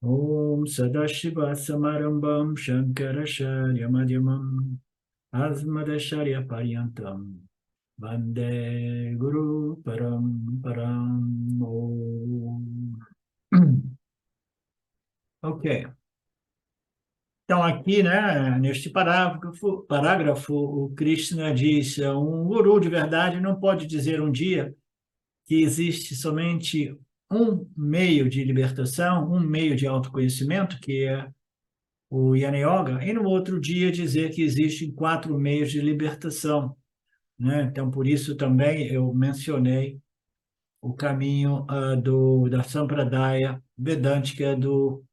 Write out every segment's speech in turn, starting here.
Om Sadashiva Samarambam Shankaracharya Madhyamam Asmadacharya Paryantam Vande Guru Param Om. Ok. Então, aqui, né, neste parágrafo, o Krishna diz: um guru de verdade não pode dizer um dia que existe somente um meio de libertação, um meio de autoconhecimento, que é o Yana Yoga, e no outro dia dizer que existem 4 meios de libertação, né? Então, por isso também eu mencionei o caminho da Sampradaya Vedântica do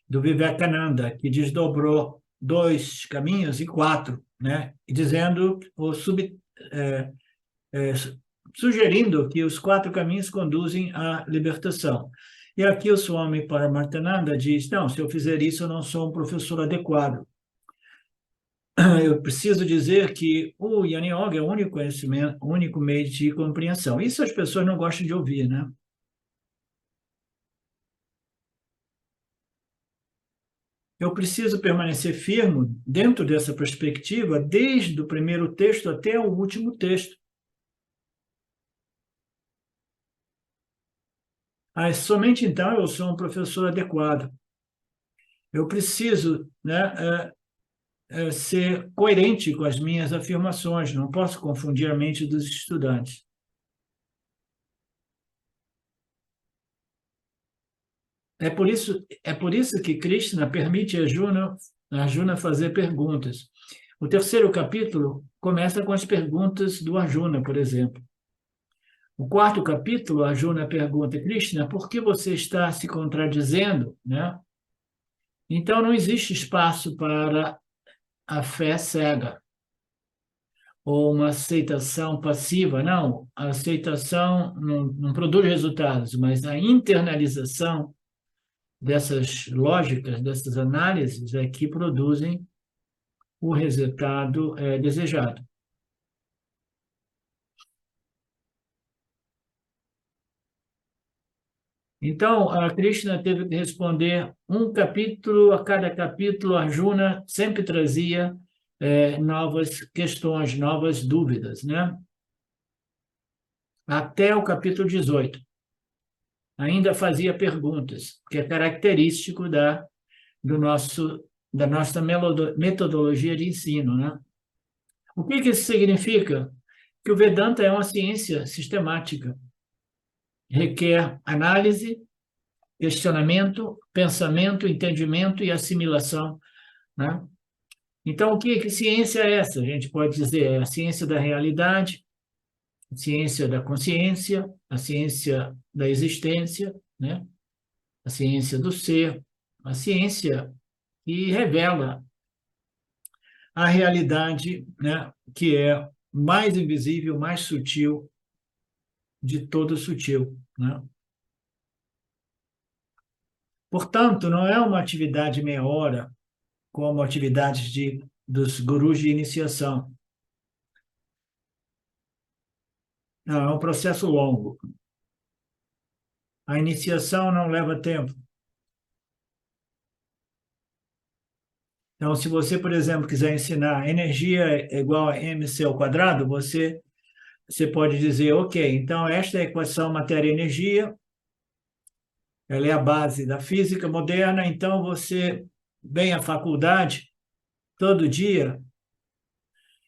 Vivekananda, que desdobrou 2 caminhos em 4, né? E dizendo, é, é, sugerindo que os 4 caminhos conduzem à libertação. E aqui o Swami Paramarthananda diz, não, se eu fizer isso, eu não sou um professor adequado. Eu preciso dizer que o Yana Yoga é o único conhecimento, o único meio de compreensão. Isso as pessoas não gostam de ouvir, né? Eu preciso permanecer firme dentro dessa perspectiva, desde o primeiro texto até o último texto. Somente então eu sou um professor adequado. Eu preciso, né, ser coerente com as minhas afirmações, não posso confundir a mente dos estudantes. É por isso que Krishna permite a Arjuna fazer perguntas. O terceiro capítulo começa com as perguntas do Arjuna, por exemplo. O quarto capítulo, Arjuna pergunta, Krishna, por que você está se contradizendo, né? Então, não existe espaço para a fé cega ou uma aceitação passiva, não. A aceitação não produz resultados, mas a internalização dessas lógicas, dessas análises, é que produzem o resultado desejado. Então, a Krishna teve que responder um capítulo, a cada capítulo, Arjuna sempre trazia novas questões, novas dúvidas, né? Até o capítulo 18. Ainda fazia perguntas, que é característico da nossa metodologia de ensino, né? O que isso significa? Que o Vedanta é uma ciência sistemática, requer análise, questionamento, pensamento, entendimento e assimilação, né? Então, que ciência é essa? A gente pode dizer, é a ciência da realidade, a ciência da consciência, a ciência da existência, né? A ciência do ser, a ciência que revela a realidade, né? Que é mais invisível, mais sutil de todo sutil, né? Portanto, não é uma atividade meia hora, como atividades dos gurus de iniciação. Não, é um processo longo. A iniciação não leva tempo. Então, se você, por exemplo, quiser ensinar energia é igual a mc ao quadrado, você pode dizer, ok, então esta é a equação matéria-energia, ela é a base da física moderna, então você vem à faculdade todo dia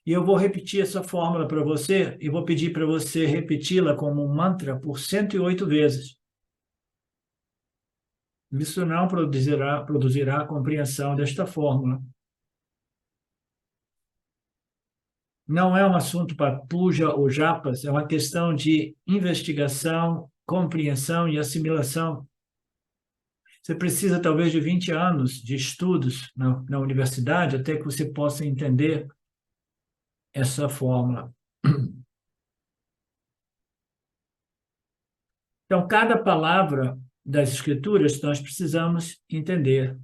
e eu vou repetir essa fórmula para você e vou pedir para você repeti-la como um mantra por 108 vezes. Isso não produzirá a compreensão desta fórmula. Não é um assunto para puja ou japas, é uma questão de investigação, compreensão e assimilação. Você precisa, talvez, de 20 anos de estudos na universidade até que você possa entender essa fórmula. Então, cada palavra das Escrituras nós precisamos entender.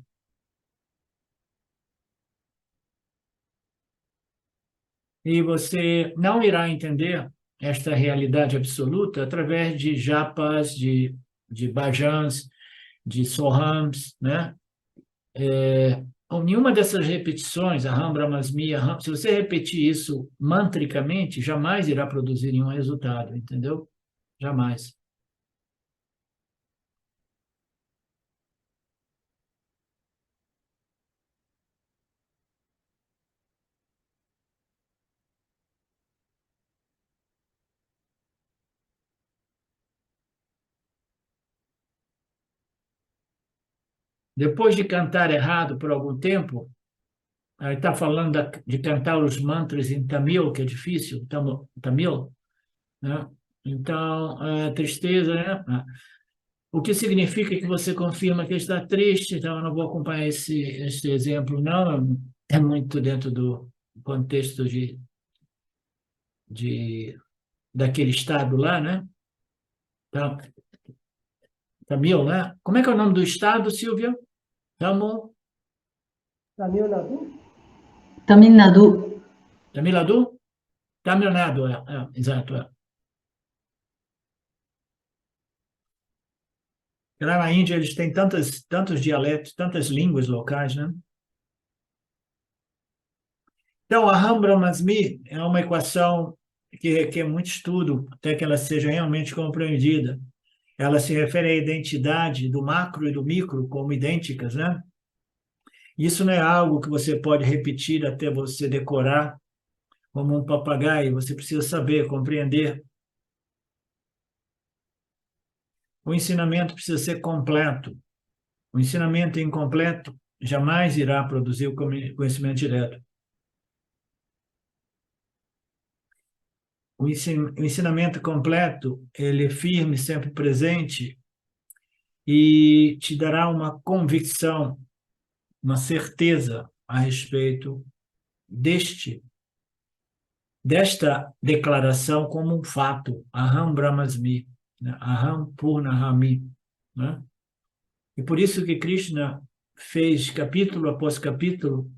E você não irá entender esta realidade absoluta através de japas, de bhajans, de Sohams, né? Nenhuma dessas repetições, Aham Brahmasmi, Aham, se você repetir isso mantricamente, jamais irá produzir nenhum resultado, entendeu? Jamais. Depois de cantar errado por algum tempo, aí está falando de cantar os mantras em Tamil, que é difícil, Tamil, né? Então, tristeza, né? O que significa que você confirma que está triste, então eu não vou acompanhar esse exemplo, não, é muito dentro do contexto de, daquele estado lá, né? Então, Tamil, né? Como é que é o nome do estado, Silvia? Tamil, Tamil Nadu? Tamil Nadu. Tamil Nadu? Tamil Nadu, exato. Lá na Índia eles têm tantos dialetos, tantas línguas locais, né? Então, a Ram Brahmasmi é uma equação que requer muito estudo até que ela seja realmente compreendida. Ela se refere à identidade do macro e do micro como idênticas, né? Isso não é algo que você pode repetir até você decorar como um papagaio, você precisa saber, compreender. O ensinamento precisa ser completo. O ensinamento incompleto jamais irá produzir o conhecimento direto. O ensinamento completo, ele é firme, sempre presente e te dará uma convicção, uma certeza a respeito desta declaração como um fato, Aham Brahmasmi, né? Aham Purnahami, né? E por isso que Krishna fez capítulo após capítulo,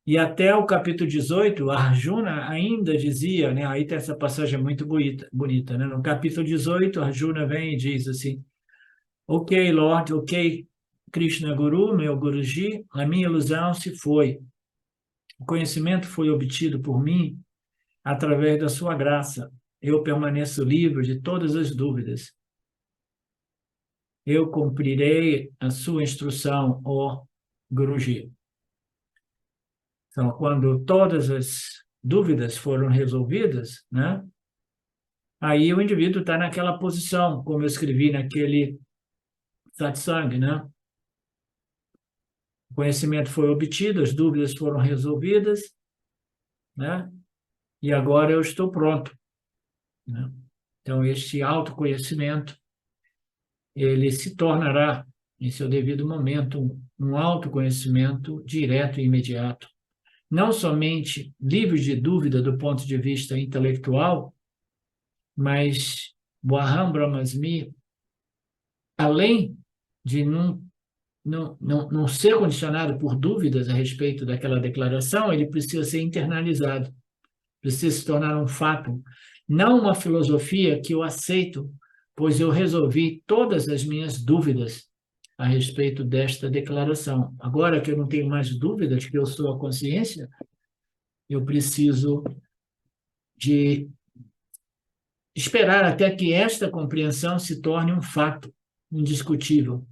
e até o capítulo 18, Arjuna ainda dizia, né? Aí tem essa passagem muito bonita, né? No capítulo 18, Arjuna vem e diz assim: Ok, Lord, ok, Krishna Guru, meu Guruji, a minha ilusão se foi. O conhecimento foi obtido por mim através da sua graça. Eu permaneço livre de todas as dúvidas. Eu cumprirei a sua instrução, ó Guruji. Então, quando todas as dúvidas foram resolvidas, né? Aí o indivíduo está naquela posição, como eu escrevi naquele satsang, né? O conhecimento foi obtido, as dúvidas foram resolvidas, né? E agora eu estou pronto, né? Então, este autoconhecimento, ele se tornará, em seu devido momento, um autoconhecimento direto e imediato. Não somente livre de dúvida do ponto de vista intelectual, mas o Aham Brahmasmi, além de não ser condicionado por dúvidas a respeito daquela declaração, ele precisa ser internalizado, precisa se tornar um fato, não uma filosofia que eu aceito, pois eu resolvi todas as minhas dúvidas a respeito desta declaração. Agora que eu não tenho mais dúvidas que eu sou a consciência, eu preciso de esperar até que esta compreensão se torne um fato indiscutível.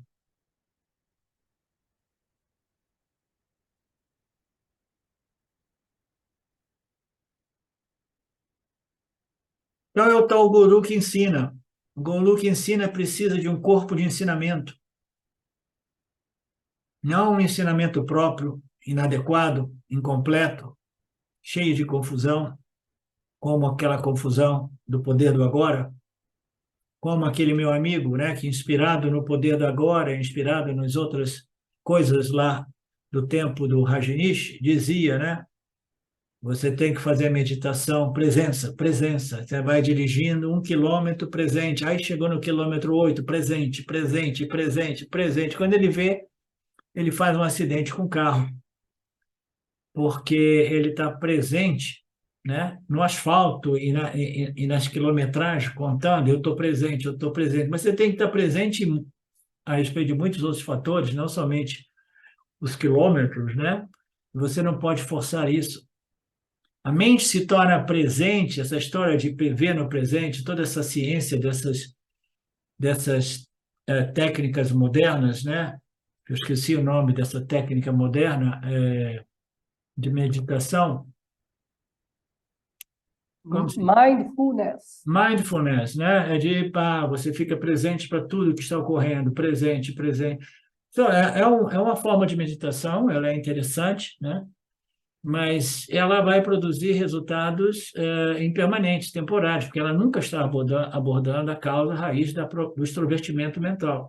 Então é o tal guru que ensina. O guru que ensina precisa de um corpo de ensinamento, não um ensinamento próprio, inadequado, incompleto, cheio de confusão, como aquela confusão do poder do agora, como aquele meu amigo, né, que inspirado no poder do agora, inspirado nas outras coisas lá do tempo do Rajneesh, dizia, né, você tem que fazer a meditação, presença, presença. Você vai dirigindo 1 quilômetro presente. Aí chegou no quilômetro 8, presente, presente, presente, presente. Quando ele vê, ele faz um acidente com o carro, porque ele está presente, né, no asfalto e nas quilometragens, contando, eu estou presente, eu estou presente. Mas você tem que estar presente a respeito de muitos outros fatores, não somente os quilômetros, né? Você não pode forçar isso. A mente se torna presente, essa história de prever no presente, toda essa ciência dessas técnicas modernas, né? Eu esqueci o nome dessa técnica moderna de meditação. Mindfulness. Mindfulness, né? É de você fica presente para tudo que está ocorrendo, presente, presente. Então, é uma forma de meditação, ela é interessante, né? Mas ela vai produzir resultados impermanentes, temporários, porque ela nunca está abordando a causa raiz do extrovertimento mental.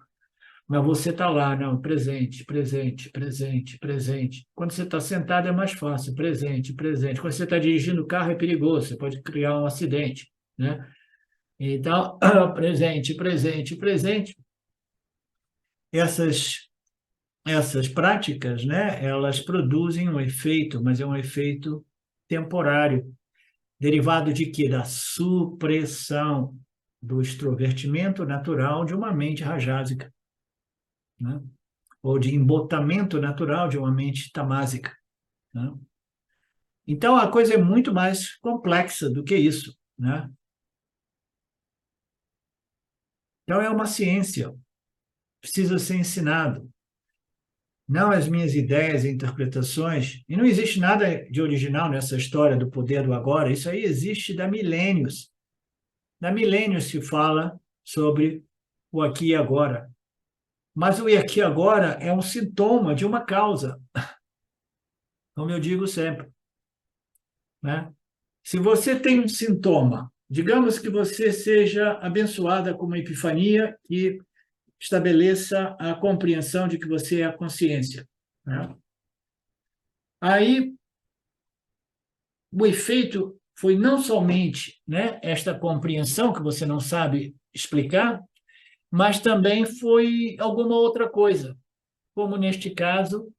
Mas você está lá, não, presente, presente, presente, presente. Quando você está sentado é mais fácil, presente, presente. Quando você está dirigindo o carro é perigoso, você pode criar um acidente, né? Então, presente, presente, presente. Essas práticas, né, elas produzem um efeito, mas é um efeito temporário, derivado de quê? Da supressão do extrovertimento natural de uma mente rajásica, né? Ou de embotamento natural de uma mente tamásica, né? Então, a coisa é muito mais complexa do que isso, né? Então, é uma ciência, precisa ser ensinado. Não as minhas ideias e interpretações, e não existe nada de original nessa história do poder do agora, isso aí existe há milênios. Há milênios se fala sobre o aqui e agora. Mas o aqui e agora é um sintoma de uma causa, como eu digo sempre, né? Se você tem um sintoma, digamos que você seja abençoada com uma epifania que estabeleça a compreensão de que você é a consciência, né? Aí, o efeito foi não somente, né, esta compreensão que você não sabe explicar, mas também foi alguma outra coisa, como neste caso,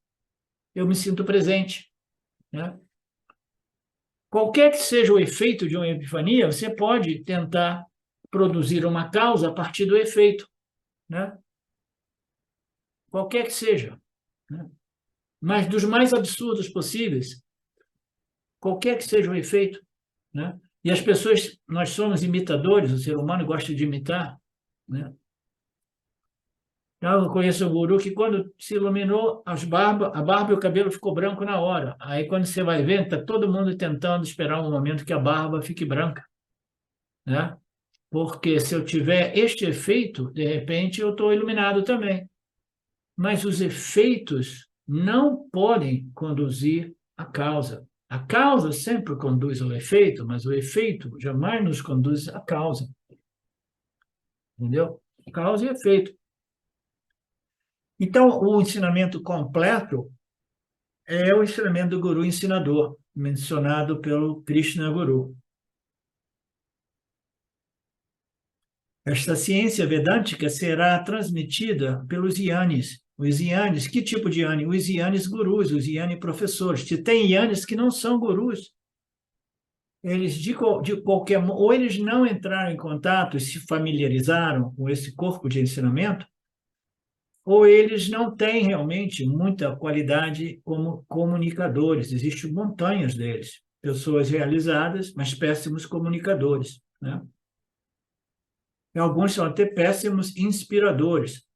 eu me sinto presente, né? Qualquer que seja o efeito de uma epifania, você pode tentar produzir uma causa a partir do efeito, né? Qualquer que seja, né? Mas dos mais absurdos possíveis, qualquer que seja o efeito, né? E as pessoas, nós somos imitadores, o ser humano gosta de imitar, né? Eu conheço um guru que quando se iluminou a barba e o cabelo ficou branco na hora. Aí quando você vai ver, está todo mundo tentando esperar um momento que a barba fique branca, né? Porque se eu tiver este efeito, de repente eu estou iluminado também. Mas os efeitos não podem conduzir à causa. A causa sempre conduz ao efeito, mas o efeito jamais nos conduz à causa. Entendeu? Causa e efeito. Então, o ensinamento completo é o ensinamento do guru ensinador, mencionado pelo Krishna Guru. Esta ciência vedântica será transmitida pelos yanis. Os yanis, que tipo de yani? Os yanis gurus, os yani professores. Se tem yanis que não são gurus, eles de qualquer modo, ou eles não entraram em contato e se familiarizaram com esse corpo de ensinamento, ou eles não têm realmente muita qualidade como comunicadores. Existem montanhas deles, pessoas realizadas, mas péssimos comunicadores, né? E alguns são até péssimos inspiradores.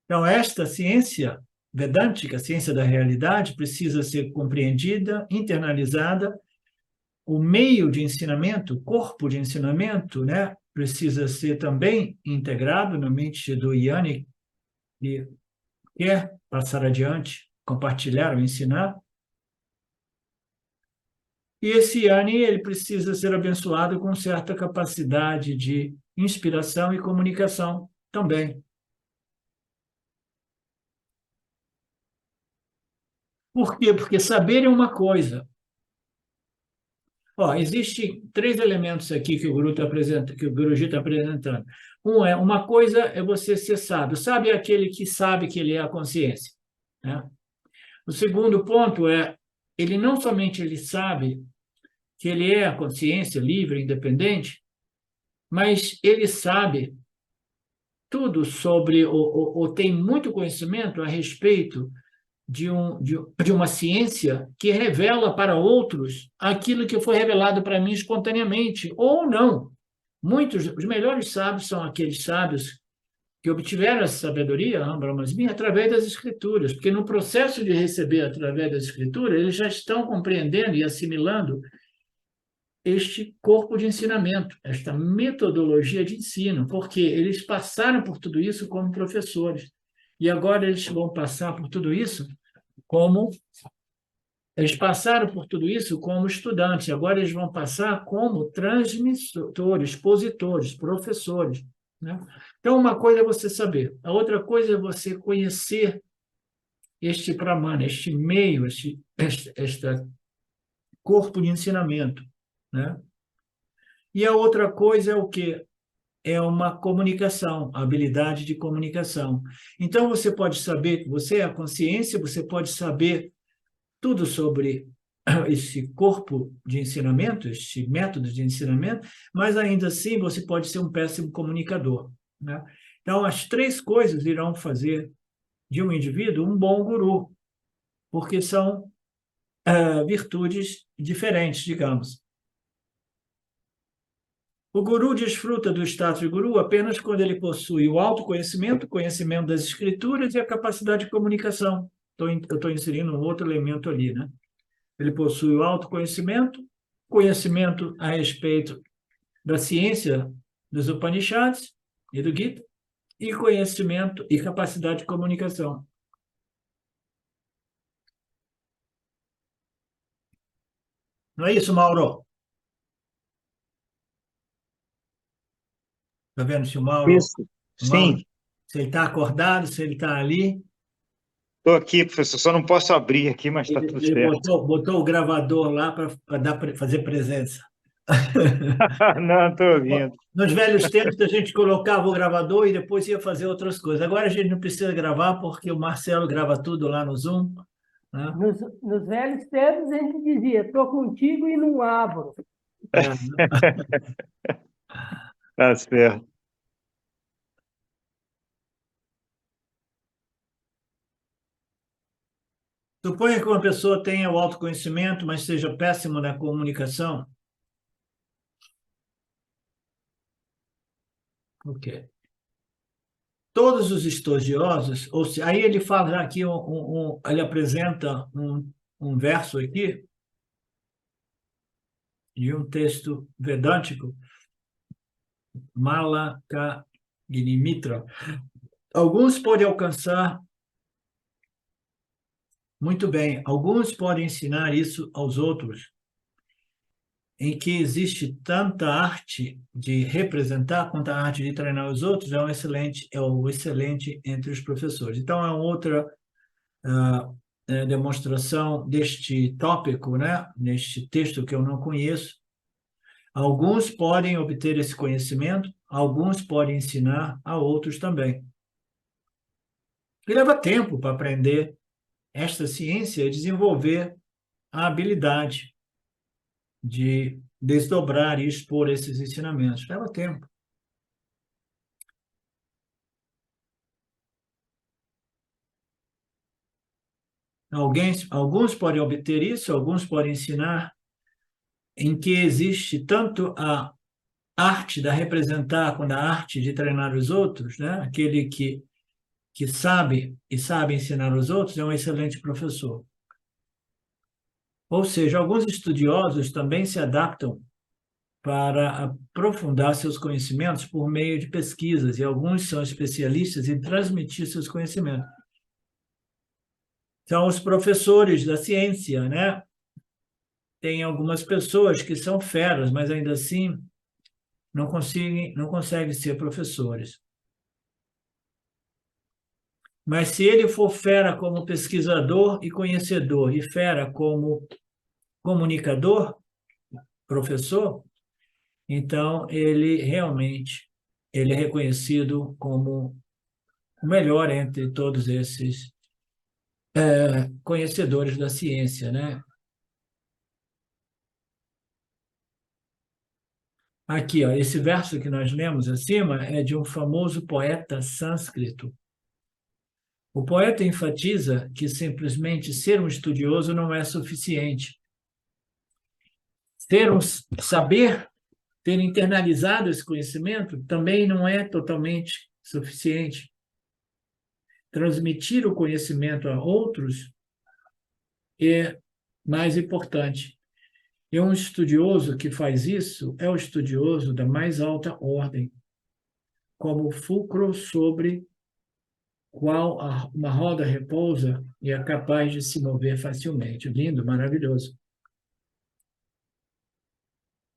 Então, esta ciência vedântica, a ciência da realidade, precisa ser compreendida, internalizada. O meio de ensinamento, o corpo de ensinamento, né, precisa ser também integrado na mente do Yanni, que quer passar adiante, compartilhar ou ensinar. E esse Yanni, ele precisa ser abençoado com certa capacidade de inspiração e comunicação também. Por quê? Porque saber é uma coisa. Existem 3 elementos aqui que o Guru está apresentando, que o Guruji está apresentando. Uma coisa é você ser sábio. Sábio é aquele que sabe que ele é a consciência, né? O segundo ponto é, ele não somente ele sabe que ele é a consciência livre, independente, mas ele sabe tudo sobre, ou tem muito conhecimento a respeito de uma ciência que revela para outros aquilo que foi revelado para mim espontaneamente, ou não. Os melhores sábios são aqueles sábios que obtiveram essa sabedoria, Brahmasmi, através das escrituras, porque no processo de receber através das escrituras, eles já estão compreendendo e assimilando este corpo de ensinamento, esta metodologia de ensino, porque eles passaram por tudo isso como professores. E agora eles vão passar por tudo isso como eles passaram por tudo isso como estudantes, agora eles vão passar como transmissores, expositores, professores, né? Então, uma coisa é você saber, a outra coisa é você conhecer este Pramana, este meio, este corpo de ensinamento, né? E a outra coisa é o quê? É uma comunicação, a habilidade de comunicação. Então, você pode saber que você é a consciência, você pode saber tudo sobre esse corpo de ensinamento, este método de ensinamento, mas ainda assim você pode ser um péssimo comunicador, né? Então, as três coisas irão fazer de um indivíduo um bom guru, porque são virtudes diferentes, digamos. O guru desfruta do status de guru apenas quando ele possui o autoconhecimento, conhecimento das escrituras e a capacidade de comunicação. Eu estou inserindo um outro elemento ali, né? Ele possui o autoconhecimento, conhecimento a respeito da ciência dos Upanishads e do Gita, e conhecimento e capacidade de comunicação. Não é isso, Mauro? Está vendo se o Mauro, Isso, o Mauro, sim. se ele está acordado, se ele está ali? Estou aqui, professor. Só não posso abrir aqui, mas está tudo Ele certo. botou o gravador lá para fazer presença. Não, estou ouvindo. Nos velhos tempos, a gente colocava o gravador e depois ia fazer outras coisas. Agora a gente não precisa gravar porque o Marcelo grava tudo lá no Zoom, né? Nos velhos tempos, a gente dizia, estou contigo e não abro. Tá certo. Suponha que uma pessoa tenha o autoconhecimento, mas seja péssimo na comunicação. O quê? Todos os estudiosos, aí ele fala aqui, ele apresenta um verso aqui de um texto vedântico, Malakanimitra. Alguns podem alcançar muito bem, alguns podem ensinar isso aos outros, em que existe tanta arte de representar quanto a arte de treinar os outros, é o excelente entre os professores. Então, é uma outra demonstração deste tópico, né? Neste texto que eu não conheço. Alguns podem obter esse conhecimento, alguns podem ensinar a outros também. E leva tempo para aprender esta ciência e desenvolver a habilidade de desdobrar e expor esses ensinamentos. Leva tempo. Alguns podem obter isso, alguns podem ensinar, em que existe tanto a arte da representar quanto a arte de treinar os outros, né? Aquele que sabe e sabe ensinar os outros é um excelente professor. Ou seja, alguns estudiosos também se adaptam para aprofundar seus conhecimentos por meio de pesquisas, e alguns são especialistas em transmitir seus conhecimentos. São os professores da ciência, né? Tem algumas pessoas que são feras, mas ainda assim não conseguem ser professores. Mas se ele for fera como pesquisador e conhecedor, e fera como comunicador, professor, então ele realmente ele é reconhecido como o melhor entre todos esses conhecedores da ciência, né? Aqui, ó, esse verso que nós lemos acima é de um famoso poeta sânscrito. O poeta enfatiza que simplesmente ser um estudioso não é suficiente. Saber, ter internalizado esse conhecimento também não é totalmente suficiente. Transmitir o conhecimento a outros é mais importante. E um estudioso que faz isso é o estudioso da mais alta ordem, como o fulcro sobre qual uma roda repousa e é capaz de se mover facilmente. Lindo, maravilhoso.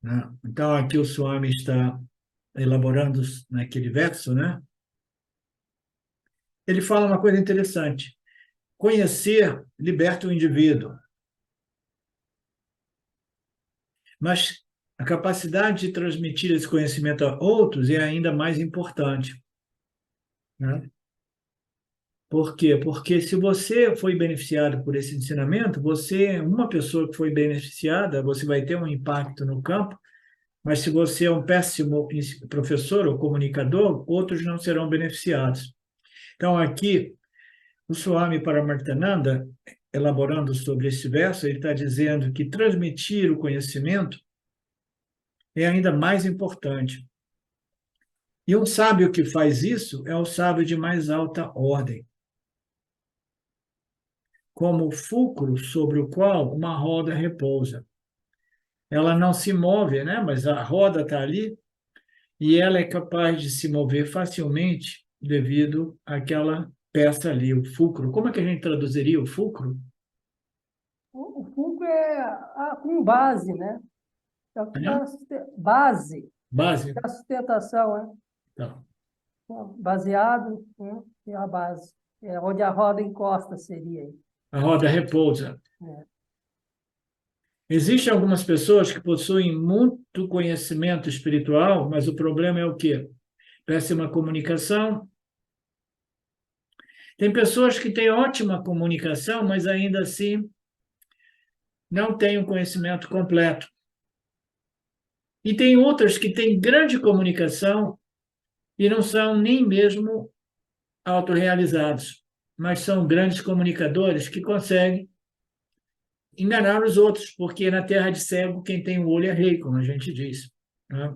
Né? Então, aqui o Swami está elaborando naquele verso, né? Ele fala uma coisa interessante. Conhecer liberta o indivíduo, mas a capacidade de transmitir esse conhecimento a outros é ainda mais importante. Né? Por quê? Porque se você foi beneficiado por esse ensinamento, uma pessoa que foi beneficiada, você vai ter um impacto no campo, mas se você é um péssimo professor ou comunicador, outros não serão beneficiados. Então, aqui, o Swami Paramartananda, elaborando sobre esse verso, ele está dizendo que transmitir o conhecimento é ainda mais importante. E um sábio que faz isso é o sábio de mais alta ordem, como o fulcro sobre o qual uma roda repousa. Ela não se move, né? Mas a roda está ali e ela é capaz de se mover facilmente devido àquela peça ali, o fulcro. Como é que a gente traduziria o fulcro? O fulcro com base, né? É o que dá base, Base? da sustentação, né? Tá. Baseado, né? E a base. É onde a roda encosta seria aí. A roda repousa. É. Existem algumas pessoas que possuem muito conhecimento espiritual, mas o problema é o quê? Péssima comunicação. Tem pessoas que têm ótima comunicação, mas ainda assim não têm o conhecimento completo. E tem outras que têm grande comunicação e não são nem mesmo autorrealizados, mas são grandes comunicadores que conseguem enganar os outros, porque na terra de cego quem tem o olho é rei, como a gente diz. Né?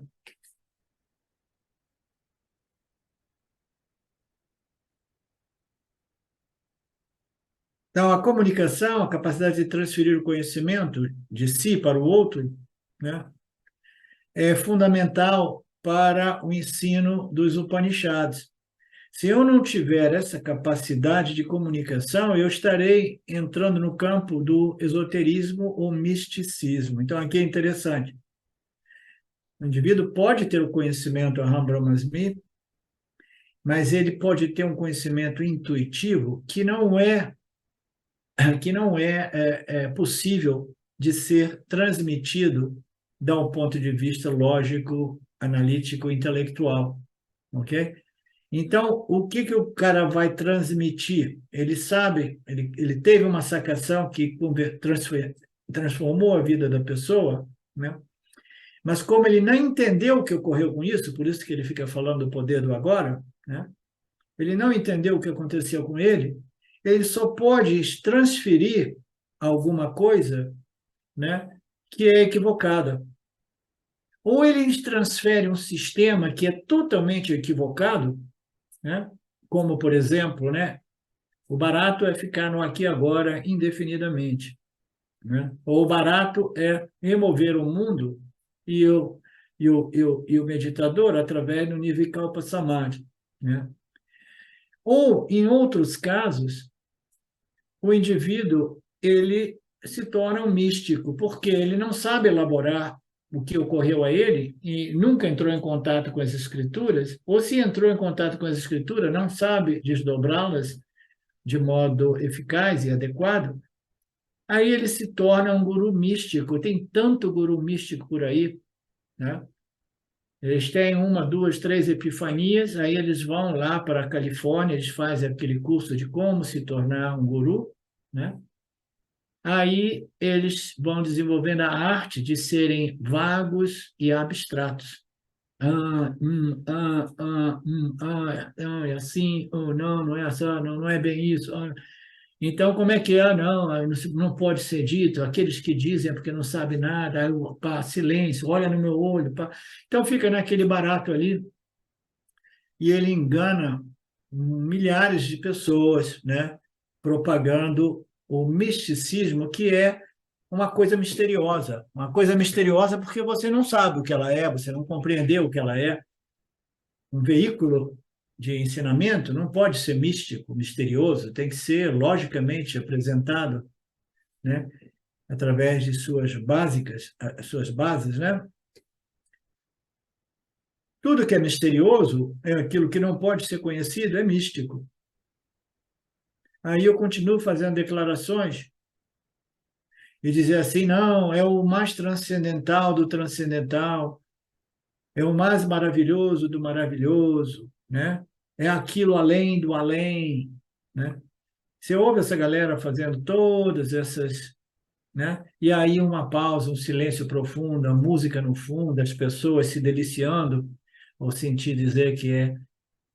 Então, a comunicação, a capacidade de transferir o conhecimento de si para o outro, né, é fundamental para o ensino dos Upanishads. Se eu não tiver essa capacidade de comunicação, eu estarei entrando no campo do esoterismo ou misticismo. Então, aqui é interessante. O indivíduo pode ter o conhecimento Aham Brahmasmi, mas ele pode ter um conhecimento intuitivo que não é possível de ser transmitido de um ponto de vista lógico, analítico, intelectual, ok? Então, o que que o cara vai transmitir? Ele sabe, ele teve uma sacação que transformou a vida da pessoa, né? Mas como ele não entendeu o que ocorreu com isso, por isso que ele fica falando do poder do agora, né? Ele não entendeu o que aconteceu com ele só pode transferir alguma coisa, né, que é equivocada. Ou ele transfere um sistema que é totalmente equivocado, né, como, por exemplo, né, o barato é ficar no aqui e agora indefinidamente. Né? Ou o barato é remover o mundo e o meditador através do Nirvikalpa Samadhi. Né? Ou, em outros casos, o indivíduo ele se torna um místico, porque ele não sabe elaborar o que ocorreu a ele e nunca entrou em contato com as escrituras, ou se entrou em contato com as escrituras, não sabe desdobrá-las de modo eficaz e adequado, aí ele se torna um guru místico. Tem tanto guru místico por aí, né? Eles têm uma, duas, três epifanias, aí eles vão lá para a Califórnia, eles fazem aquele curso de como se tornar um guru, né? Aí eles vão desenvolvendo a arte de serem vagos e abstratos. É assim, ou não, não é assim, não, não é bem isso. Então, como é que é? Não, não pode ser dito. Aqueles que dizem é porque não sabem nada, aí, pá, silêncio, olha no meu olho. Pá. Então, fica naquele barato ali e ele engana milhares de pessoas, né? Propagando o misticismo, que é uma coisa misteriosa porque você não sabe o que ela é, você não compreendeu o que ela é. Um veículo de ensinamento não pode ser místico, misterioso, tem que ser logicamente apresentado, né, através de suas básicas, suas bases, né? Tudo que é misterioso é aquilo que não pode ser conhecido, é místico. Aí eu continuo fazendo declarações e dizer assim, não, é o mais transcendental do transcendental, é o mais maravilhoso do maravilhoso, né? É aquilo além do além, né? Você ouve essa galera fazendo todas essas, né? E aí uma pausa, um silêncio profundo, a música no fundo, as pessoas se deliciando, ou sentir dizer que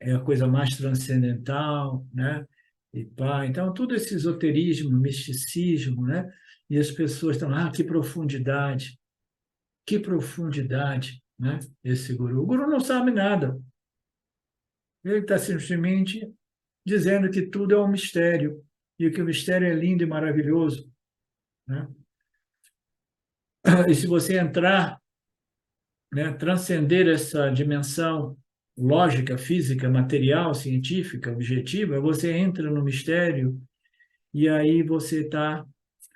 é a coisa mais transcendental, né? E pá, então tudo esse esoterismo, misticismo, né? E as pessoas estão, que profundidade, né? Esse guru. O guru não sabe nada. Ele está simplesmente dizendo que tudo é um mistério e que o mistério é lindo e maravilhoso, né? E se você entrar, né, transcender essa dimensão lógica, física, material, científica, objetiva, você entra no mistério e aí você está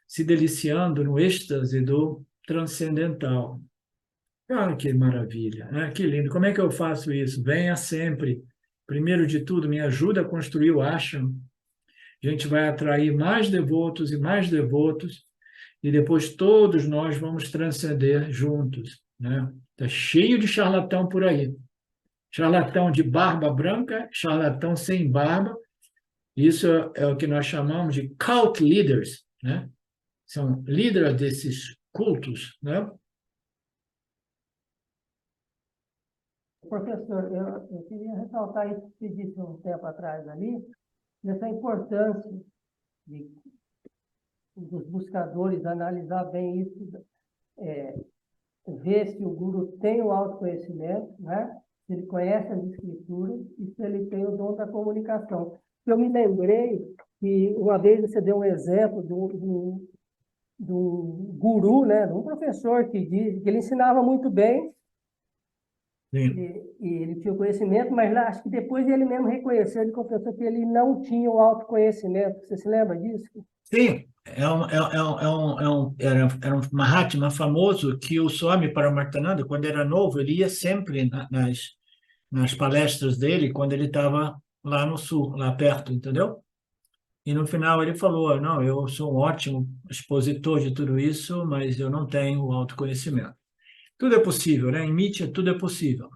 se deliciando no êxtase do transcendental. Ah, que maravilha, né? Que lindo. Como é que eu faço isso? Venha sempre. Primeiro de tudo, me ajuda a construir o ashram. A gente vai atrair mais devotos, e depois todos nós vamos transcender juntos, né? Tá cheio de charlatão por aí. Charlatão de barba branca, charlatão sem barba. Isso é o que nós chamamos de cult leaders, né? São líderes desses cultos, né? Professor, eu queria ressaltar isso que você disse um tempo atrás ali, dessa importância de, dos buscadores analisar bem isso, ver se o guru tem o autoconhecimento, né? Se ele conhece as escrituras e se ele tem o dom da comunicação. Eu me lembrei que uma vez você deu um exemplo do guru, né? De um professor que diz que ele ensinava muito bem Sim. e ele tinha o conhecimento, mas lá, acho que depois ele mesmo reconheceu, ele confessou que ele não tinha o autoconhecimento. Você se lembra disso? Sim, era um Mahatma famoso que o Swami Paramarthananda, quando era novo, ele ia sempre nas palestras dele, quando ele estava lá no sul, lá perto, entendeu? E no final ele falou, não, eu sou um ótimo expositor de tudo isso, mas eu não tenho o autoconhecimento. Tudo é possível, né? Em Nietzsche, tudo é possível.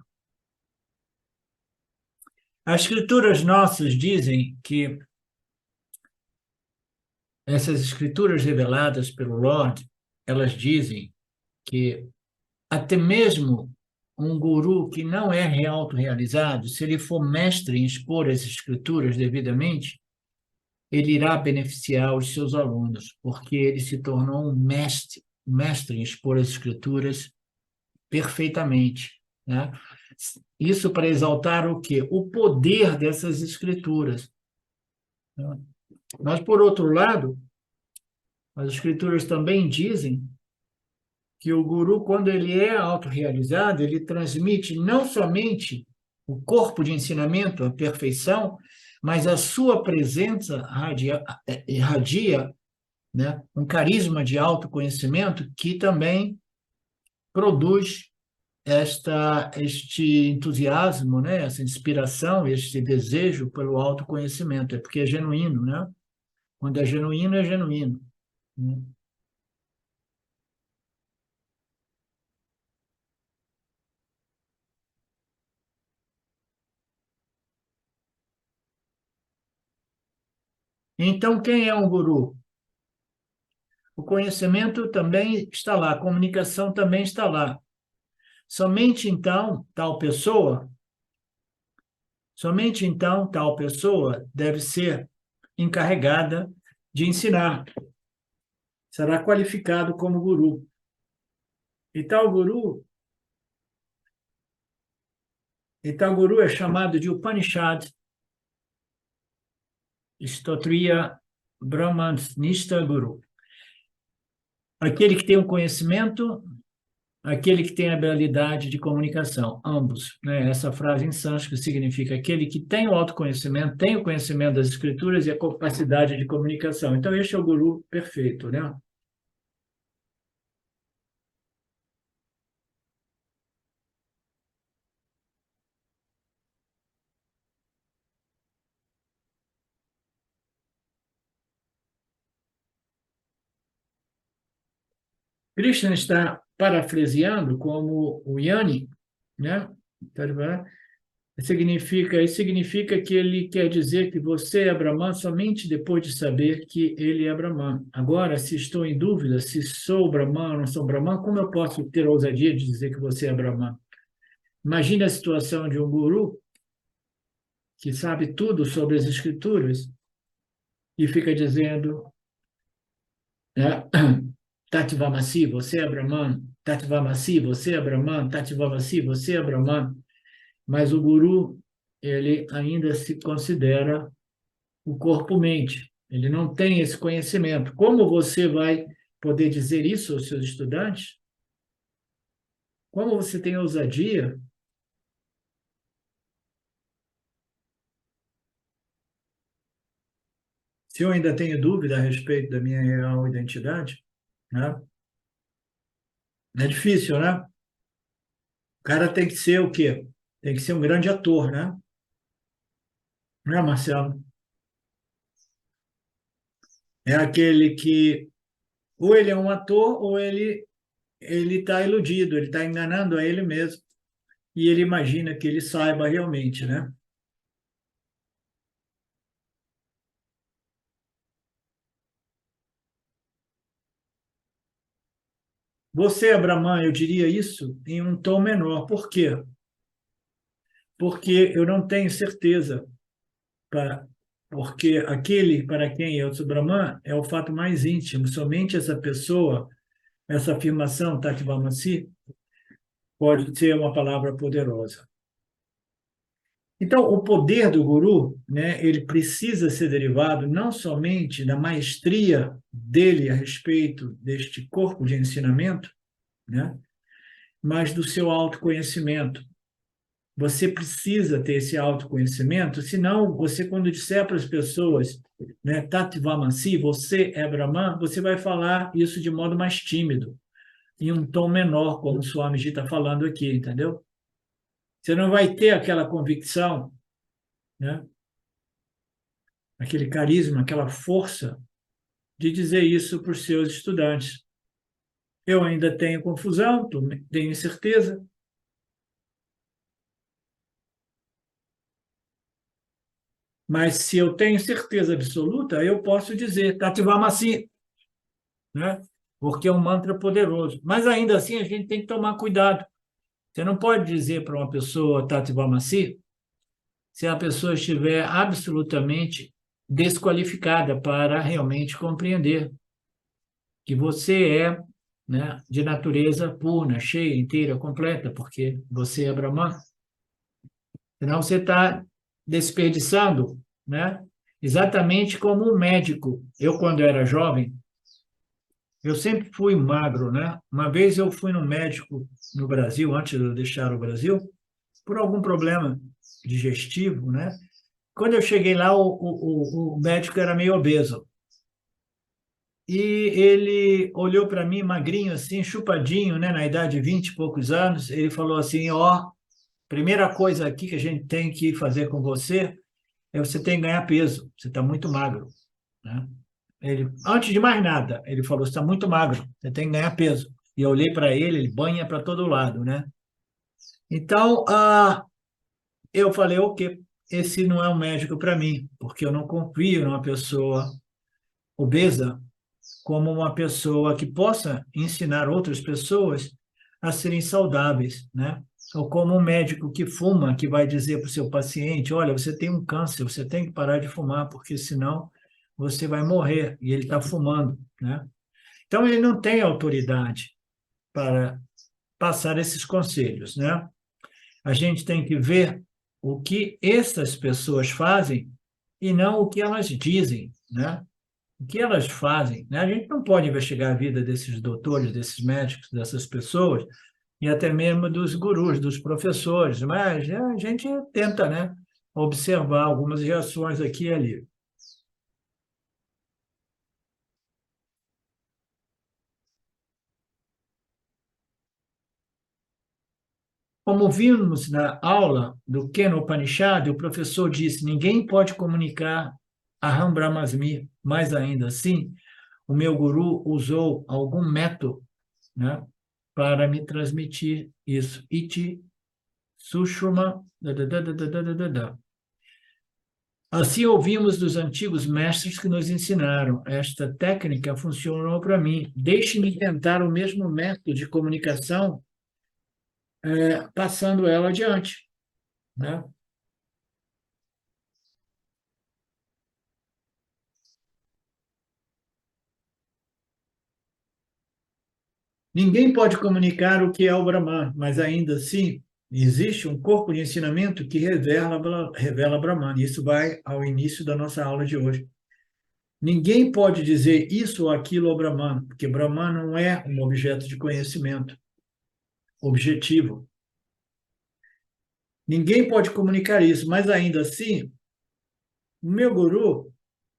As escrituras nossas dizem que essas escrituras reveladas pelo Lord, elas dizem que até mesmo um guru que não é autorrealizado, se ele for mestre em expor as escrituras devidamente, ele irá beneficiar os seus alunos, porque ele se tornou mestre em expor as escrituras perfeitamente, né? Isso para exaltar o quê? O poder dessas escrituras, né? Mas, por outro lado, as escrituras também dizem que o guru, quando ele é autorrealizado, ele transmite não somente o corpo de ensinamento, a perfeição, mas a sua presença irradia, né, um carisma de autoconhecimento que também produz este entusiasmo, né, essa inspiração, este desejo pelo autoconhecimento. É porque é genuíno, né? Quando é genuíno, é genuíno, né? Então, quem é um guru? O conhecimento também está lá, a comunicação também está lá. Somente então tal pessoa deve ser encarregada de ensinar. Será qualificado como guru. E tal guru é chamado de Upanishad, Stotriya Brahmanista Guru. Aquele que tem o conhecimento, aquele que tem a habilidade de comunicação, ambos. Né? Essa frase em sânscrito significa aquele que tem o autoconhecimento, tem o conhecimento das escrituras e a capacidade de comunicação. Então, este é o guru perfeito, né? Krishna está parafraseando como o Yanni, né? Significa que ele quer dizer que você é Brahman somente depois de saber que ele é Brahman. Agora, se estou em dúvida se sou Brahman ou não sou Brahman, como eu posso ter a ousadia de dizer que você é Brahman? Imagine a situação de um guru que sabe tudo sobre as escrituras e fica dizendo, né? Tatvamasi, você é Brahman. Tatvamasi, você é Brahman. Tatvamasi, você é Brahman. Mas o guru, ele ainda se considera o corpo-mente. Ele não tem esse conhecimento. Como você vai poder dizer isso aos seus estudantes? Como você tem ousadia? Se eu ainda tenho dúvida a respeito da minha real identidade, né? É difícil, né? O cara tem que ser o quê? Tem que ser um grande ator, né? Não é, Marcelo? É aquele que ou ele é um ator ou ele está iludido, ele está enganando a ele mesmo e ele imagina que ele saiba realmente, né? Você é Brahman, eu diria isso em um tom menor. Por quê? Porque eu não tenho certeza, para, porque aquele para quem eu sou Brahman é o fato mais íntimo. Somente essa pessoa, essa afirmação, Tatvamasi, pode ser uma palavra poderosa. Então, o poder do guru, né, ele precisa ser derivado não somente da maestria dele a respeito deste corpo de ensinamento, né, mas do seu autoconhecimento. Você precisa ter esse autoconhecimento, senão você, quando disser para as pessoas, né, Tatvamasi, você é Brahman, você vai falar isso de modo mais tímido, em um tom menor, como o Swamiji está falando aqui, entendeu? Você não vai ter aquela convicção, né, aquele carisma, aquela força de dizer isso para os seus estudantes. Eu ainda tenho confusão, tenho incerteza, mas se eu tenho certeza absoluta, eu posso dizer Tatvamasi, né? Porque é um mantra poderoso. Mas ainda assim a gente tem que tomar cuidado. Você não pode dizer para uma pessoa Tatvamasi se a pessoa estiver absolutamente desqualificada para realmente compreender que você é, né, de natureza pura, cheia, inteira, completa, porque você é Brahman. Senão você está desperdiçando, né? Exatamente como um médico. Eu, quando era jovem, eu sempre fui magro, né? Uma vez eu fui no médico no Brasil, antes de eu deixar o Brasil, por algum problema digestivo, né? Quando eu cheguei lá, o médico era meio obeso. E ele olhou para mim, magrinho assim, chupadinho, né? Na idade de 20 e poucos anos. Ele falou assim, ó, primeira coisa aqui que a gente tem que fazer com você é você tem que ganhar peso. Você está muito magro, né? Ele, antes de mais nada, ele falou: você está muito magro, você tem que ganhar peso. E eu olhei para ele, ele banha para todo lado, né? Então, eu falei: ok, esse não é um médico para mim, porque eu não confio numa pessoa obesa como uma pessoa que possa ensinar outras pessoas a serem saudáveis, né? Ou como um médico que fuma, que vai dizer para o seu paciente, olha, você tem um câncer, você tem que parar de fumar, porque senão você vai morrer, e ele está fumando, né? Então, ele não tem autoridade para passar esses conselhos, né? A gente tem que ver o que essas pessoas fazem e não o que elas dizem, né? O que elas fazem, né? A gente não pode investigar a vida desses doutores, desses médicos, dessas pessoas, e até mesmo dos gurus, dos professores, mas a gente tenta, né, observar algumas reações aqui e ali. Como vimos na aula do Kena Upanishad, o professor disse: ninguém pode comunicar Aham Brahmasmi, mas ainda assim, o meu guru usou algum método, né, para me transmitir isso. Iti Sushruma. Assim ouvimos dos antigos mestres que nos ensinaram. Esta técnica funcionou para mim. Deixe-me tentar o mesmo método de comunicação, passando ela adiante, né? Ninguém pode comunicar o que é o Brahman, mas ainda assim existe um corpo de ensinamento que revela Brahman. Isso vai ao início da nossa aula de hoje. Ninguém pode dizer isso ou aquilo ao Brahman, porque Brahman não é um objeto de conhecimento objetivo. Ninguém pode comunicar isso, mas ainda assim, o meu guru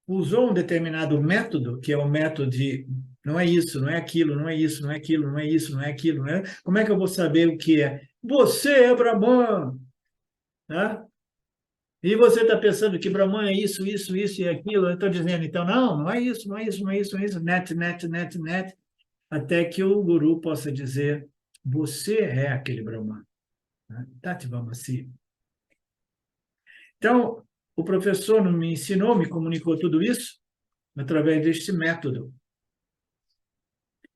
usou um determinado método, que é o método de não é isso, não é aquilo, não é isso, não é aquilo, não é isso, não é aquilo, não é... Como é que eu vou saber o que é? Você é Brahman, né? E você está pensando que Brahman é isso, isso, isso e aquilo. Eu estou dizendo, então, não, não é isso, não é isso, não é isso, não é isso, net, até que o guru possa dizer, você é aquele Brahman, né? Tatvamasi. Então, o professor não me ensinou, me comunicou tudo isso através deste método.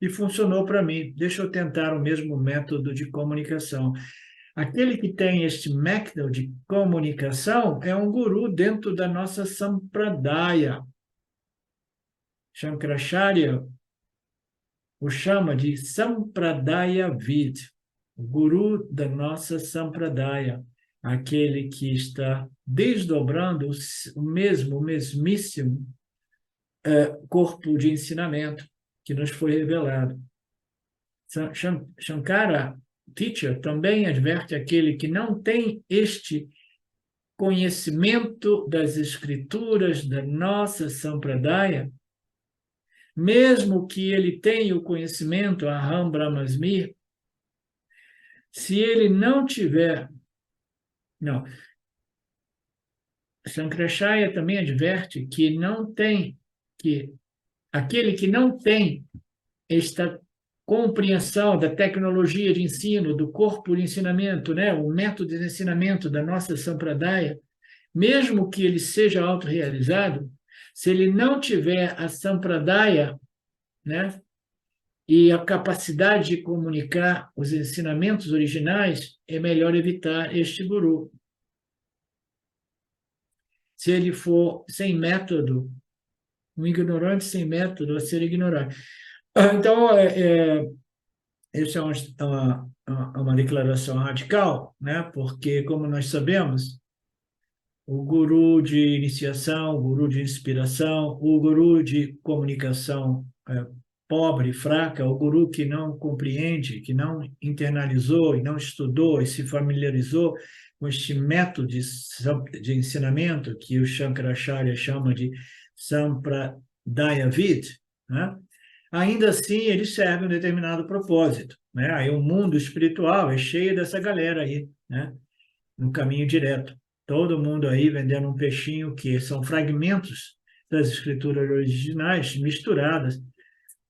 E funcionou para mim. Deixa eu tentar o mesmo método de comunicação. Aquele que tem este método de comunicação é um guru dentro da nossa Sampradaya. Shankaracharya o chama de Sampradaya Vid, o guru da nossa Sampradaya, aquele que está desdobrando o mesmíssimo corpo de ensinamento que nos foi revelado. Shankara Teacher também adverte aquele que não tem este conhecimento das escrituras da nossa Sampradaya, mesmo que ele tenha o conhecimento Aham Brahmasmi, se ele não tiver... Não. Shankaracharya também adverte que não tem, que aquele que não tem esta compreensão da tecnologia de ensino, do corpo de ensinamento, né, o método de ensinamento da nossa Sampradaya, mesmo que ele seja autorrealizado, se ele não tiver a Sampradaya, né, e a capacidade de comunicar os ensinamentos originais, é melhor evitar este guru. Se ele for sem método, um ignorante sem método, a ser ignorante. Então, essa é uma declaração radical, né? Porque, como nós sabemos, o guru de iniciação, o guru de inspiração, o guru de comunicação pobre, fraca, o guru que não compreende, que não internalizou e não estudou e se familiarizou com este método de ensinamento que o Shankaracharya chama de Sampradaya Vid, né? Ainda assim ele serve um determinado propósito, né? Aí o mundo espiritual é cheio dessa galera aí, né? No caminho direto. Todo mundo aí vendendo um peixinho que são fragmentos das escrituras originais misturadas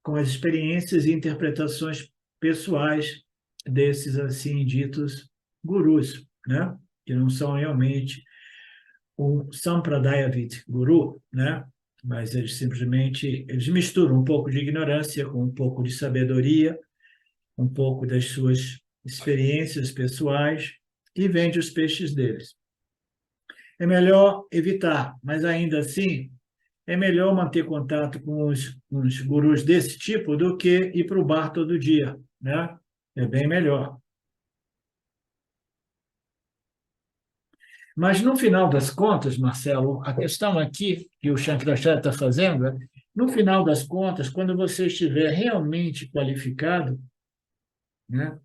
com as experiências e interpretações pessoais desses assim ditos gurus, né? Que não são realmente um Sampradaya Vid, guru, né? mas eles misturam um pouco de ignorância com um pouco de sabedoria, um pouco das suas experiências pessoais e vende os peixes deles. É melhor evitar, mas ainda assim é melhor manter contato com os gurus desse tipo do que ir para o bar todo dia, né? É bem melhor. Mas, no final das contas, Marcelo, a questão aqui que o Shankaracharya está fazendo é, no final das contas, quando você estiver realmente qualificado, né,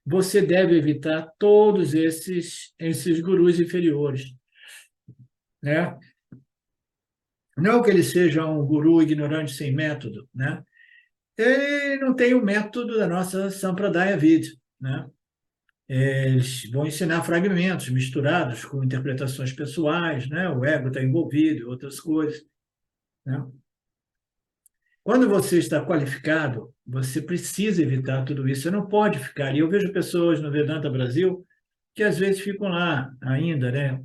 você deve evitar todos esses gurus inferiores, né? Não que ele seja um guru ignorante sem método, né? Ele não tem o método da nossa Sampradaya Vidya, né? Eles vão ensinar fragmentos misturados com interpretações pessoais, né? O ego está envolvido e outras coisas, né? Quando você está qualificado, você precisa evitar tudo isso. Você não pode ficar. E eu vejo pessoas no Vedanta Brasil que às vezes ficam lá ainda, né?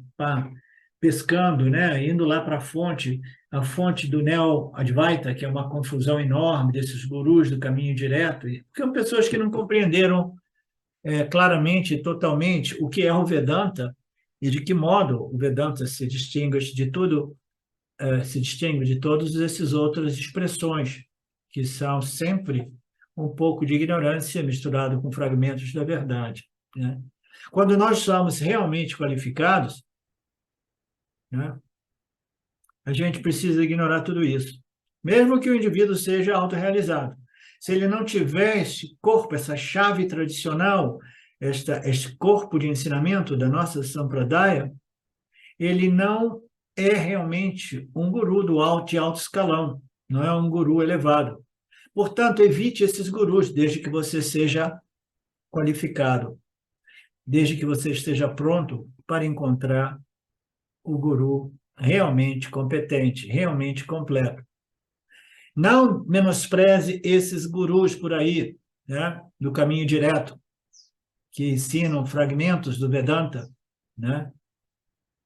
Pescando, né? Indo lá para a fonte do Neo-Advaita, que é uma confusão enorme desses gurus do caminho direto, porque são pessoas que não compreenderam claramente e totalmente o que é o Vedanta e de que modo o Vedanta se distingue de tudo, se distingue de todas essas outras expressões, que são sempre um pouco de ignorância misturado com fragmentos da verdade, né? Quando nós somos realmente qualificados, né, a gente precisa ignorar tudo isso, mesmo que o indivíduo seja autorrealizado. Se ele não tiver esse corpo, essa chave tradicional, este corpo de ensinamento da nossa Sampradaya, ele não é realmente um guru de alto escalão, não é um guru elevado. Portanto, evite esses gurus desde que você seja qualificado, desde que você esteja pronto para encontrar o guru realmente competente, realmente completo. Não menospreze esses gurus por aí, né, do caminho direto, que ensinam fragmentos do Vedanta, né?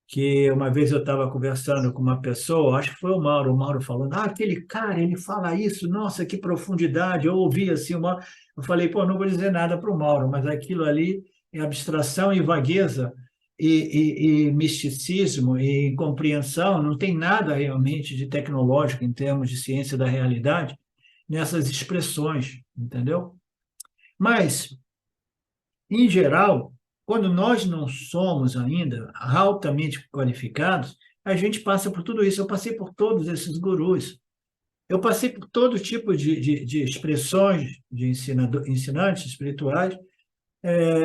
Que uma vez eu estava conversando com uma pessoa, acho que foi o Mauro falando, aquele cara, ele fala isso, nossa, que profundidade, eu ouvi assim, eu falei, pô, não vou dizer nada para o Mauro, mas aquilo ali é abstração e vagueza, e misticismo e compreensão, não tem nada realmente de tecnológico em termos de ciência da realidade nessas expressões, entendeu? Mas, em geral, quando nós não somos ainda altamente qualificados, a gente passa por tudo isso. Eu passei por todos esses gurus. Eu passei por todo tipo de expressões de ensinantes espirituais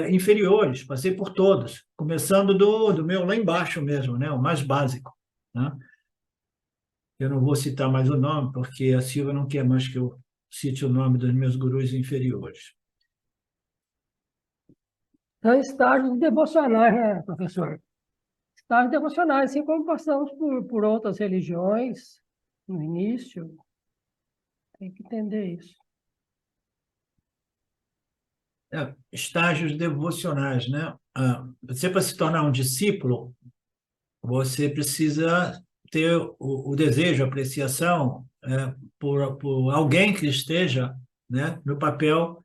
inferiores. Passei por todos, começando do meu lá embaixo mesmo, né? O mais básico, né? Eu não vou citar mais o nome, porque a Silvia não quer mais que eu cite o nome dos meus gurus inferiores. São estágios devocionais, né, professor? Estágios devocionais, assim como passamos por outras religiões no início. Tem que entender isso. Estágios devocionais, né? Você, para se tornar um discípulo, você precisa ter o desejo, a apreciação por alguém que esteja, né, no papel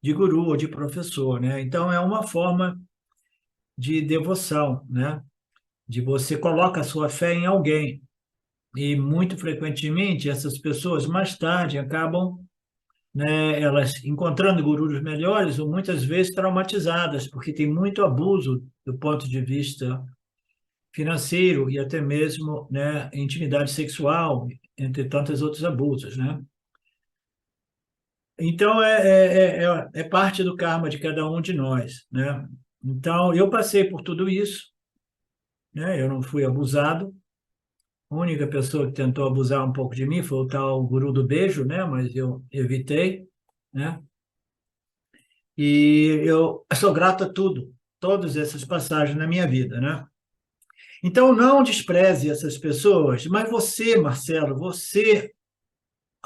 de guru ou de professor, né? Então, é uma forma de devoção, né? De você coloca a sua fé em alguém. E, muito frequentemente, essas pessoas, mais tarde, acabam, né, elas encontrando gurus melhores ou muitas vezes traumatizadas, porque tem muito abuso do ponto de vista financeiro e até mesmo, né, intimidade sexual, entre tantos outros abusos, né? Então, é parte do karma de cada um de nós, né? Então, eu passei por tudo isso, né? Eu não fui abusado. A única pessoa que tentou abusar um pouco de mim foi o tal guru do beijo, né? Mas eu evitei, né? E eu sou grato a tudo, todas essas passagens na minha vida, né? Então, não despreze essas pessoas, mas você, Marcelo, você,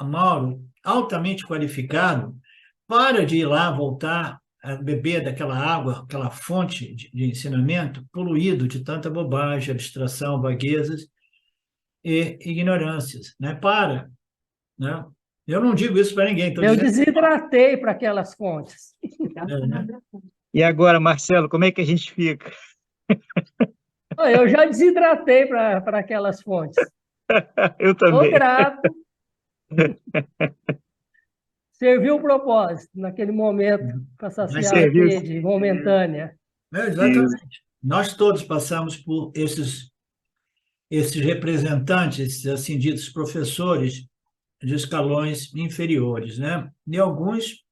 Mauro, altamente qualificado, para de ir lá voltar a beber daquela água, aquela fonte de ensinamento poluído de tanta bobagem, abstração, vaguezas, e ignorâncias, né? Para, né? Eu não digo isso para ninguém, estou Eu dizendo, desidratei para aquelas fontes. né? E agora, Marcelo, como é que a gente fica? Eu já desidratei para aquelas fontes. Eu Estou também. grato, serviu o propósito naquele momento para Vai saciar a Serviu. sede momentânea. Isso. Exatamente. Nós todos passamos por esses representantes, assim ditos professores de escalões inferiores, né? E alguns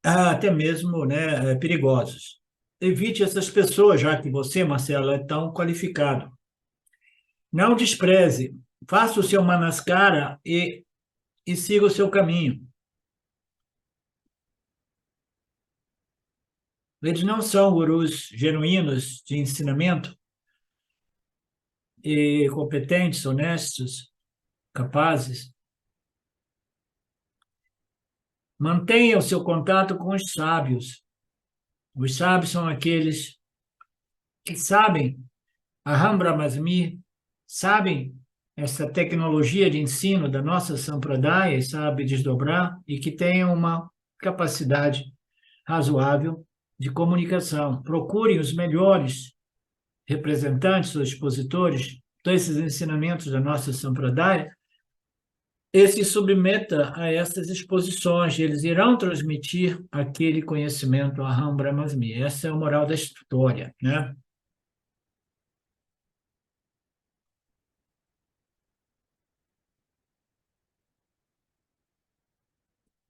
até mesmo, né, perigosos. Evite essas pessoas, já que você, Marcelo, é tão qualificado. Não despreze, faça o seu manascara e siga o seu caminho. Eles não são gurus genuínos de ensinamento e competentes, honestos, capazes. Mantenha o seu contato com os sábios. Os sábios são aqueles que sabem Aham Brahmasmi, sabem essa tecnologia de ensino da nossa Sampradaya, e sabe desdobrar e que tenham uma capacidade razoável de comunicação. Procurem os melhores representantes ou expositores desses ensinamentos da nossa Sampradaya e se submeta a essas exposições. Eles irão transmitir aquele conhecimento Aham Brahmasmi. Essa é a moral da história, né?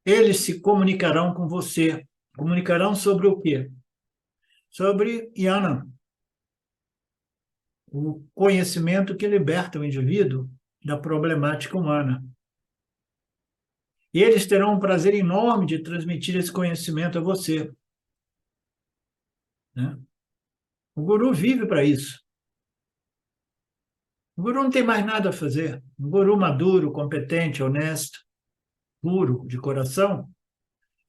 Eles se comunicarão com você. Comunicarão sobre o quê? Sobre Yana, o conhecimento que liberta o indivíduo da problemática humana. E eles terão um prazer enorme de transmitir esse conhecimento a você, né? O guru vive para isso. O guru não tem mais nada a fazer. Um guru maduro, competente, honesto, puro de coração,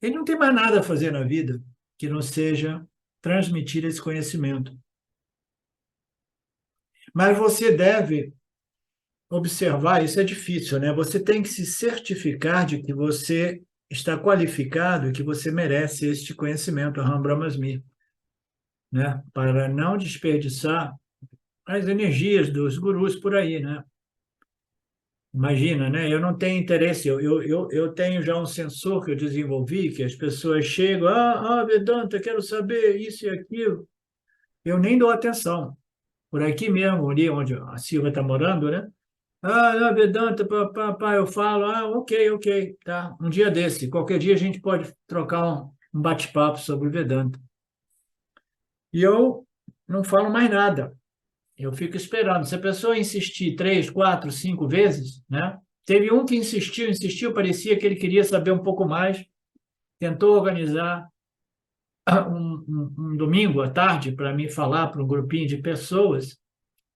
ele não tem mais nada a fazer na vida que não seja transmitir esse conhecimento. Mas você deve observar, isso é difícil, né? Você tem que se certificar de que você está qualificado e que você merece este conhecimento, Aham Brahmasmi, né? Para não desperdiçar as energias dos gurus por aí, né? Imagina, né? Eu não tenho interesse, eu tenho já um sensor que eu desenvolvi, que as pessoas chegam, Vedanta, quero saber isso e aquilo. Eu nem dou atenção. Por aqui mesmo, ali onde a Silva está morando, né? Vedanta, pá, eu falo, ok, ok, tá. Um dia desse, qualquer dia a gente pode trocar um bate-papo sobre Vedanta. E eu não falo mais nada. Eu fico esperando. Se a pessoa insistir 3, 4, 5 vezes, né? Teve um que insistiu, parecia que ele queria saber um pouco mais, tentou organizar um domingo à tarde para me falar para um grupinho de pessoas.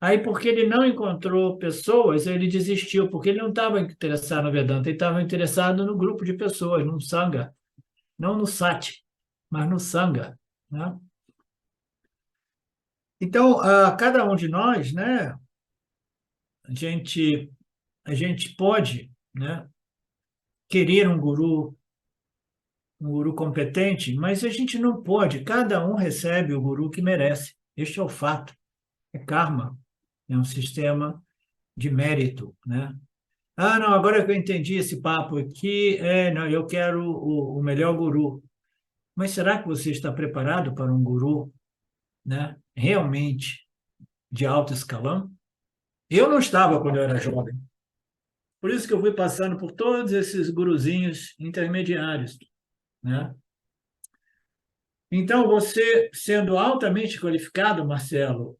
Aí, porque ele não encontrou pessoas, ele desistiu, porque ele não estava interessado no Vedanta, ele estava interessado no grupo de pessoas, no Sangha, não no Sati, mas no Sangha, né? Então, cada um de nós, né, a gente, a gente pode, né, querer um guru competente, mas a gente não pode, cada um recebe o guru que merece. Este é o fato, é karma, é um sistema de mérito, né? Não, agora que eu entendi esse papo aqui, não, eu quero o melhor guru. Mas será que você está preparado para um guru, né, realmente de alto escalão? Eu não estava quando eu era jovem. Por isso que eu fui passando por todos esses guruzinhos intermediários, né? Então, você, sendo altamente qualificado, Marcelo,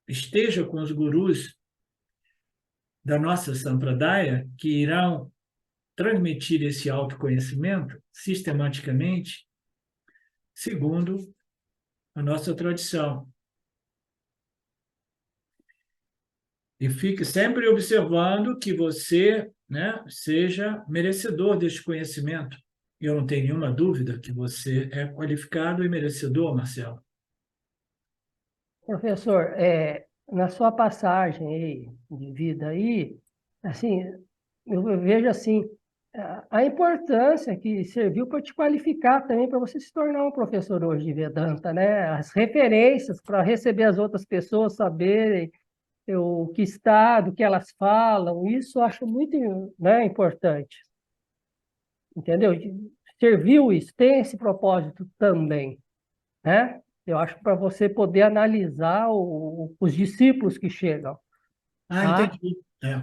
esteja com os gurus da nossa Sampradaya, que irão transmitir esse autoconhecimento sistematicamente, segundo a nossa tradição. E fique sempre observando que você, né, seja merecedor deste conhecimento. Eu não tenho nenhuma dúvida que você é qualificado e merecedor, Marcelo. Professor, na sua passagem aí, de vida aí, assim, eu vejo assim, a importância que serviu para te qualificar também para você se tornar um professor hoje de Vedanta, né? As referências para receber as outras pessoas saberem o que está, do que elas falam, isso eu acho muito, né, importante, entendeu? Serviu isso, tem esse propósito também, né? Eu acho para você poder analisar os discípulos que chegam, Ah, tá? entendi. É.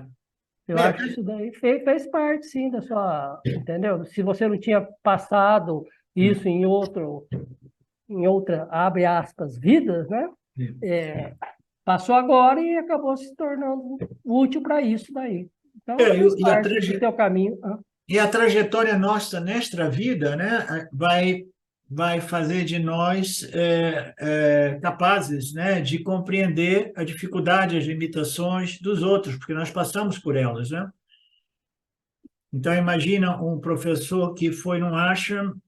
Eu É, acho que isso daí fez parte, sim, da sua, entendeu? Se você não tinha passado isso em outra, abre aspas, vidas, né? É, passou agora e acabou se tornando útil para isso daí. Então, fez e a parte do teu caminho. E a trajetória nossa nesta vida, né, vai fazer de nós capazes, né, de compreender a dificuldade, as limitações dos outros, porque nós passamos por elas, né? Então, imagina um professor que foi num ashram,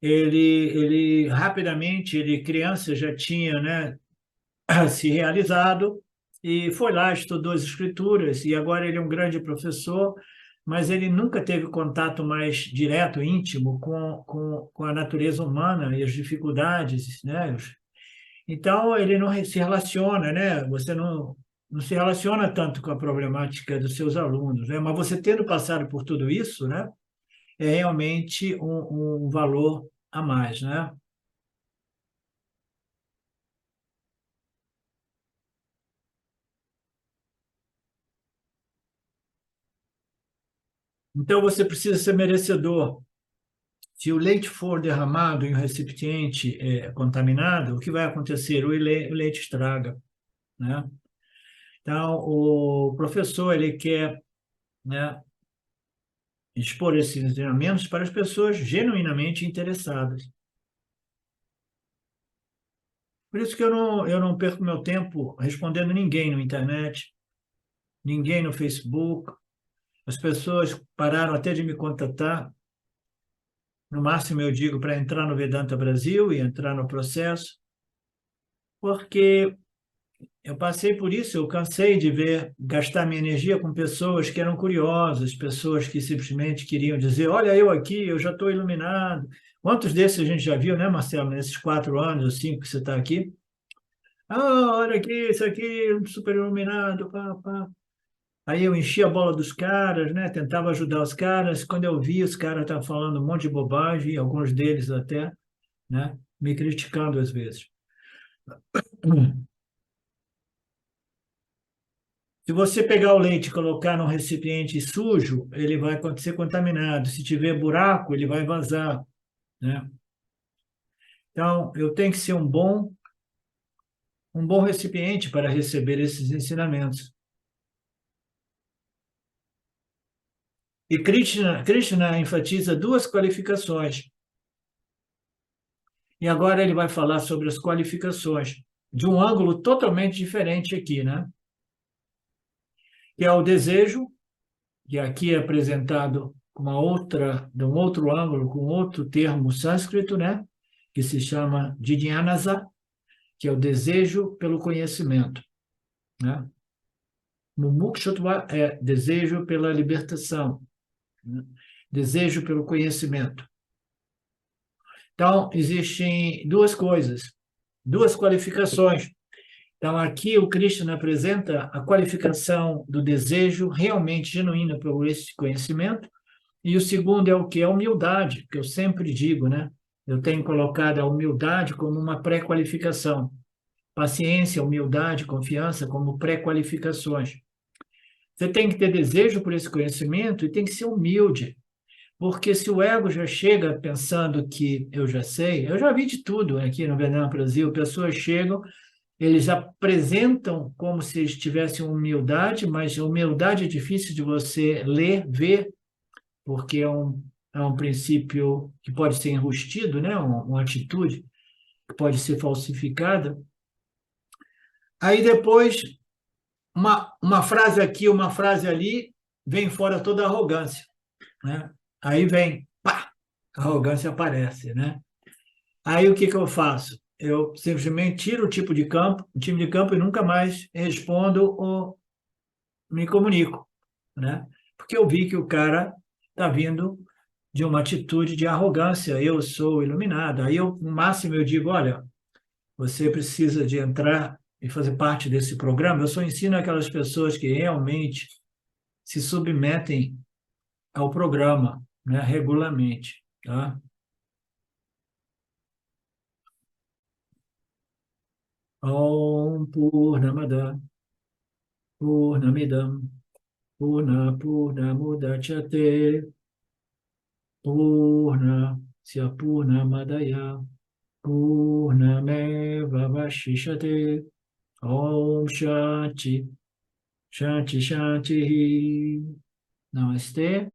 ele rapidamente, ele criança já tinha, né, se realizado e foi lá, estudou as escrituras e agora ele é um grande professor, mas ele nunca teve contato mais direto, íntimo com a natureza humana e as dificuldades, né? Então ele não se relaciona, né? Você não se relaciona tanto com a problemática dos seus alunos, né? Mas você tendo passado por tudo isso, né? É realmente um valor a mais, né? Então você precisa ser merecedor. Se o leite for derramado em um recipiente contaminado, o que vai acontecer? O leite estraga, né? Então, o professor ele quer, né, expor esses ensinamentos para as pessoas genuinamente interessadas. Por isso que eu não perco meu tempo respondendo ninguém na internet, ninguém no Facebook. As pessoas pararam até de me contatar. No máximo, eu digo para entrar no Vedanta Brasil e entrar no processo, porque eu passei por isso, eu cansei de ver, gastar minha energia com pessoas que eram curiosas, pessoas que simplesmente queriam dizer, olha eu aqui, eu já estou iluminado. Quantos desses a gente já viu, né, Marcelo, nesses 4 anos ou 5 que você está aqui? Ah, olha aqui, isso aqui, um super iluminado, pá, pá. Aí eu enchia a bola dos caras, né, tentava ajudar os caras. Quando eu vi, os caras estavam falando um monte de bobagem, alguns deles até, né, me criticando às vezes. Se você pegar o leite e colocar num recipiente sujo, ele vai acontecer contaminado. Se tiver buraco, ele vai vazar, né? Então, eu tenho que ser um bom recipiente para receber esses ensinamentos. E Krishna enfatiza duas qualificações. E agora ele vai falar sobre as qualificações de um ângulo totalmente diferente aqui, né? Que é o desejo, que aqui é apresentado com de um outro ângulo, com outro termo sânscrito, né? Que se chama Jnanasa, que é o desejo pelo conhecimento, né? Mumukshutva é desejo pela libertação, né? Desejo pelo conhecimento. Então, existem duas coisas, duas qualificações. Então, aqui o Krishna apresenta a qualificação do desejo realmente genuíno pelo esse conhecimento, e o segundo é o que? A humildade, que eu sempre digo, né? Eu tenho colocado a humildade como uma pré-qualificação. Paciência, humildade, confiança como pré-qualificações. Você tem que ter desejo por esse conhecimento e tem que ser humilde, porque se o ego já chega pensando que eu já sei, eu já vi de tudo aqui no Vedanta Brasil, pessoas chegam, eles apresentam como se eles tivessem humildade, mas a humildade é difícil de você ler, ver, porque é um princípio que pode ser enrustido, né? Uma atitude que pode ser falsificada. Aí depois uma frase aqui, uma frase ali, vem fora toda a arrogância, né? Aí vem, pá, a arrogância aparece, né? Aí o que que eu faço? eu simplesmente tiro o tipo o time de campo e nunca mais respondo ou me comunico, né? Porque eu vi que o cara está vindo de uma atitude de arrogância, eu sou iluminado. Aí eu, no máximo, eu digo, olha, você precisa de entrar e fazer parte desse programa. Eu só ensino aquelas pessoas que realmente se submetem ao programa, né, regularmente, tá? Om Purnamada Purnamidam Purnamudachyate Purnasya Purnamadaya Purnameva Vashishate Om Shanti Shanti Shanti Namaste.